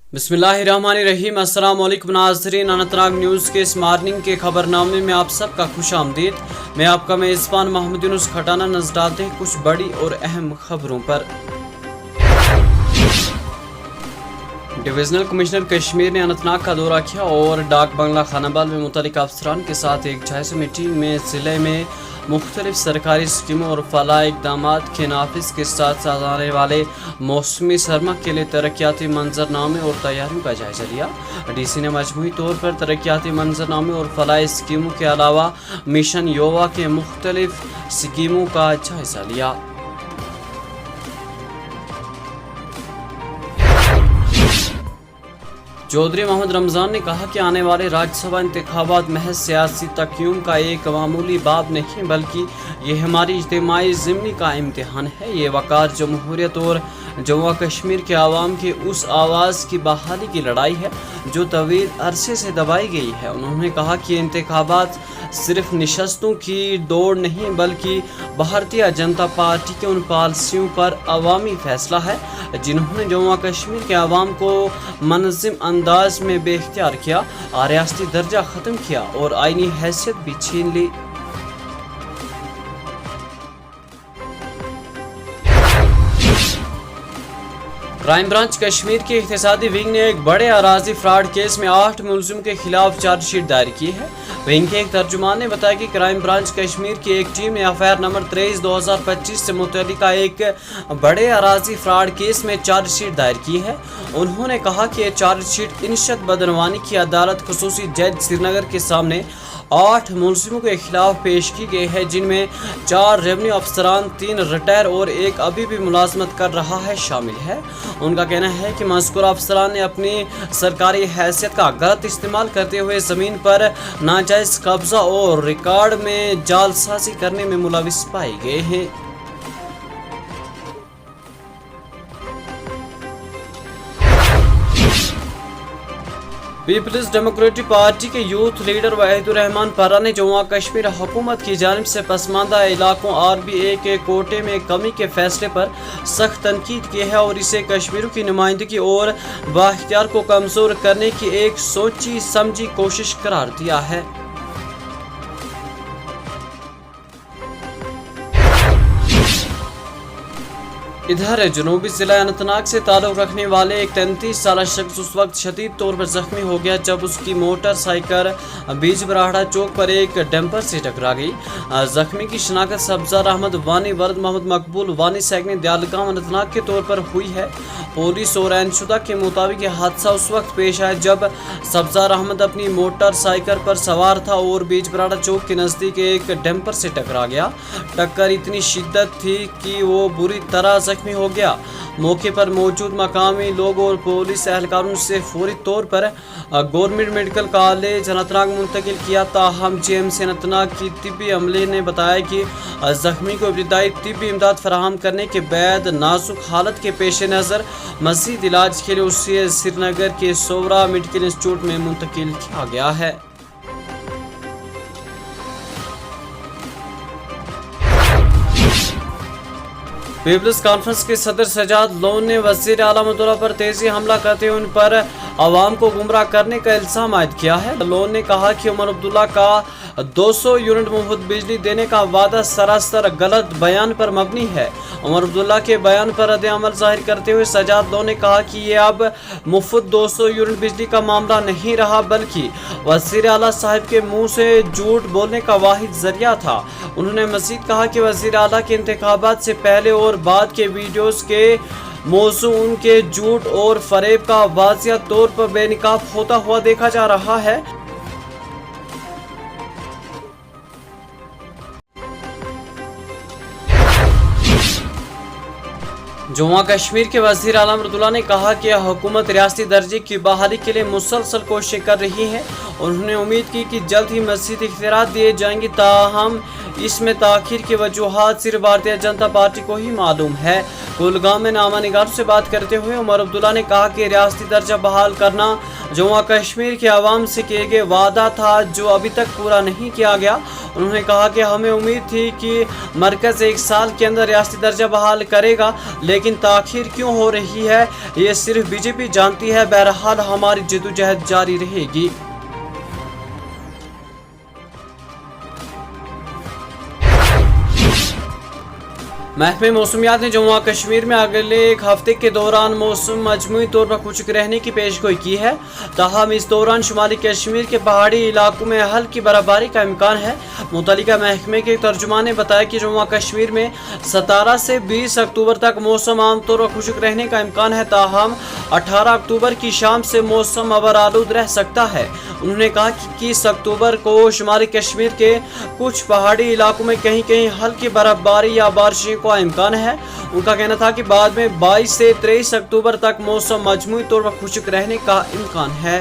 बिस्मिल्लाहिर्रहमानिर्रहीम। अस्सलाम वालेकुम नाज़रीन, अनंतनाग न्यूज़ के इस मॉर्निंग के खबरनामे में आप सबका खुश आमदीद। मैं आपका मेज़बान मोहम्मद यूनुस खटाना। नजर डालते हैं कुछ बड़ी और अहम खबरों पर। डिविजनल कमिश्नर कश्मीर ने अनंतनाग का दौरा किया और डाक बंगला खानाबाद में मुतल्लिक अफसरान के साथ एक जायज़ा मीटिंग में ज़िले में मुख्तलिफ सरकारी स्कीमों और फलाह इक़दामात के नाफिज के साथ साथ आने वाले मौसमी सरमा के लिए तरक्याती मंजरनामे और तैयारियों का जायजा लिया। DC ने मजमूई तौर पर तरक्याती मंजरनामे और फलाह स्कीमों के अलावा मिशन योवा के मुख्तलिफ स्कीमों का जायजा लिया। चौधरी मोहम्मद रमज़ान ने कहा कि आने वाले राज्यसभा इंतखाबात महज सियासी तक़य्युम का एक मामूली बाब नहीं, बल्कि ये हमारी इज्तिमाई ज़िम्नी का इम्तिहान है। ये वक़ार जमहूरियत और जम्मू कश्मीर के आवाम की उस आवाज़ की बहाली की लड़ाई है जो तवील अरसे से दबाई गई है। उन्होंने कहा कि इंतखाबात सिर्फ निशस्तों की दौड़ नहीं, बल्कि भारतीय जनता पार्टी के उन पॉलिसियों पर अवामी फैसला है जिन्होंने जम्मू कश्मीर के आवाम को मनज़्ज़म अंदाज में बेख्तियार किया, रियासती दर्जा ख़त्म किया और आईनी हैसियत भी छीन ली। क्राइम ब्रांच कश्मीर के इक़्तिसादी विंग ने एक बड़े अराजी फ्रॉड केस में 8 मुलजिम के खिलाफ चार्जशीट दायर की है। विंग के एक तर्जुमान ने बताया कि क्राइम ब्रांच कश्मीर की एक टीम ने FIR नंबर 23/2025 से मुतल्लिका एक बड़े अराजी फ्रॉड केस में चार्जशीट दायर की है। उन्होंने कहा कि यह चार्जशीट इनशत बदनवानी की अदालत खुसूसी जज श्रीनगर के सामने 8 मुलजिमों के खिलाफ पेश की गई है, जिनमें 4 रेवेन्यू अफसरान, 3 रिटायर और 1 अभी भी मुलाजमत कर रहा है शामिल है। उनका कहना है कि मज़कूर अफसरान ने अपनी सरकारी हैसियत का गलत इस्तेमाल करते हुए ज़मीन पर नाजायज़ कब्जा और रिकॉर्ड में जालसाजी करने में मुलविस पाए गए हैं। पीपल्स डेमोक्रेटिक पार्टी के यूथ लीडर वहीदुर रहमान पर्रा ने जम्मू कश्मीर हुकूमत की जानिब से पसमानदा इलाकों RBA के कोटे में कमी के फैसले पर सख्त तनकीद की है और इसे कश्मीरियों की नुमाइंदगी और बाइख्तियार को कमज़ोर करने की एक सोची समझी कोशिश करार दिया है। इधर जनूबी जिला अनंतनाग से ताल्लुक़ रखने वाले एक 33 साल शख्स उस वक्त शदीद तौर पर जख्मी हो गया जब उसकी मोटरसाइकिल बीच बराहड़ा चौक पर एक डंपर से टकरा गई। जख्मी की शनाख्त सब्जार अहमद वानी वर्द मोहम्मद मकबूल वानी सैगनी दयालगाम अनंतनाग के तौर पर हुई है। पुलिस और ऐनशुदा के मुताबिक यह हादसा उस वक्त पेश आया जब सब्जार अहमद अपनी मोटरसाइकिल पर सवार था और बीच बराहड़ा चौक के नज़दीक एक डंपर से टकरा गया। टक्कर इतनी शिद्दत थी कि वो बुरी तरह जख्मी हो गया। मौके पर मौजूद मकामी लोग और पुलिस एहलकारों से फौरी तौर पर गवर्नमेंट मेडिकल कॉलेज अनंतनाग मुंतकिल किया। ताहम GMC अनंतनाग की तिब्बी अमले ने बताया कि जख्मी को इब्तदाई तिब्बी इमदाद फराहम करने के बाद नाजुक हालत के पेश नज़र मज़ीद इलाज के लिए उसे श्रीनगर के सोवरा मेडिकल इंस्टीट्यूट में मुंतकिल किया गया है। पीपल्स कॉन्फ्रेंस के सदर सजाद लोन ने वज़ीर आला अब्दुल्ला पर तेजी हमला करते हुए उन पर आवाम को गुमराह करने का इल्ज़ाम आयद किया है। लोन ने कहा कि उमर अब्दुल्ला का 200 यूनिट मुफ्त बिजली देने का वादा सरासर गलत बयान पर मबनी है। उमर अब्दुल्ला के बयान पर रद्द अमल जाहिर करते हुए सजाद लोन ने कहा कि ये अब मुफ्त 200 यूनिट बिजली का मामला नहीं रहा, बल्कि वज़ीर आला साहब के मुँह से झूठ बोलने का वाहिद जरिया था। उन्होंने मज़ीद कहा कि वज़ीर आला के इंतखाबात से पहले और बाद के वीडियोस के मौजू उनके झूठ और फरेब का वाज़िया तौर पर बेनकाब होता हुआ देखा जा रहा है। जम्मू कश्मीर के वज़ीर आला अब्दुल्ला ने कहा कि हुकूमत रियासती दर्जे की बहाली के लिए मुसलसल कोशिशें कर रही है। उन्होंने उम्मीद की कि जल्द ही मज़ीद इख्तियारात दिए जाएंगे, ताहम इसमें ताख़ीर की वजूहात सिर्फ भारतीय जनता पार्टी को ही मालूम है। कुलगाम में नामा निगारों से बात करते हुए उमर अब्दुल्ला ने कहा कि रियासती दर्जा बहाल करना जम्मू कश्मीर के आवाम से किए गए वादा था जो अभी तक पूरा नहीं किया गया। उन्होंने कहा कि हमें उम्मीद थी कि मरकज़ 1 साल के अंदर रियासती दर्जा बहाल करेगा, लेकिन ताख़ीर क्यों हो रही है ये सिर्फ बीजेपी जानती है। बहरहाल हमारी जद्दोजहद जारी रहेगी। महकमे मौसमियात ने जम्मू कश्मीर में अगले 1 हफ्ते के दौरान मौसम मजमूई तौर पर खुश्क रहने की पेशगोई की है। ताहम इस दौरान शुमाली कश्मीर के पहाड़ी इलाकों में हल्की बर्फबारी का इम्कान है। मुतल्लिका महकमे के तर्जुमान ने बताया कि जम्मू कश्मीर में 17 से 20 अक्टूबर तक मौसम आमतौर पर खुश्क रहने का इम्कान है। ताहम 18 अक्टूबर की शाम से मौसम अबरालूद रह सकता है। उन्होंने कहा कि 30 अक्टूबर को शुमाली कश्मीर के कुछ पहाड़ी इलाकों में कहीं कहीं हल्की बर्फबारी या बारिशों का इम्कान है। उनका कहना था कि बाद में 22 से 23 अक्टूबर तक मौसम मजमूई तौर पर खुश्क रहने का इम्कान है।